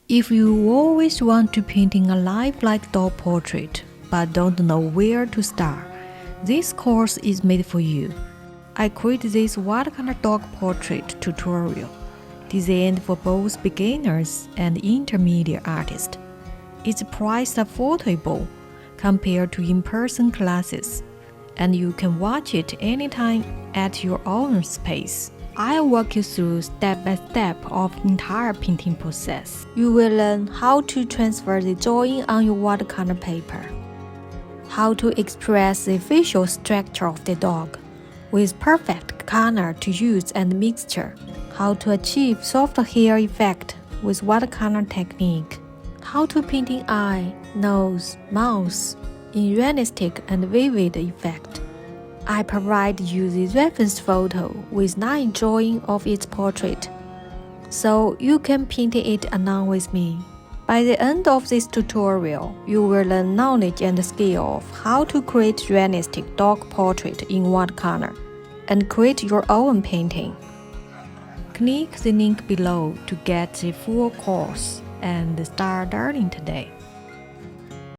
If you always want to painting a lifelike dog portrait but don't know where to start, this course is made for you. I created this watercolor dog portrait tutorial, designed for both beginners and intermediate artists. It's priced affordable compared to in-person classes, and you can watch it anytime at your own space. I'll walk you through step-by-step of the entire painting process. You will learn how to transfer the drawing on your watercolor paper, how to express the facial structure of the dog with perfect color to use and mixture, how to achieve soft hair effect with watercolor technique, how to paint an eye, nose, mouth in realistic and vivid effect. I provide you the reference photo with 9 drawings of its portrait, so you can paint it along with me. By the end of this tutorial, you will learn knowledge and skill of how to create realistic dog portrait in watercolor and create your own painting. Click the link below to get the full course and start learning today.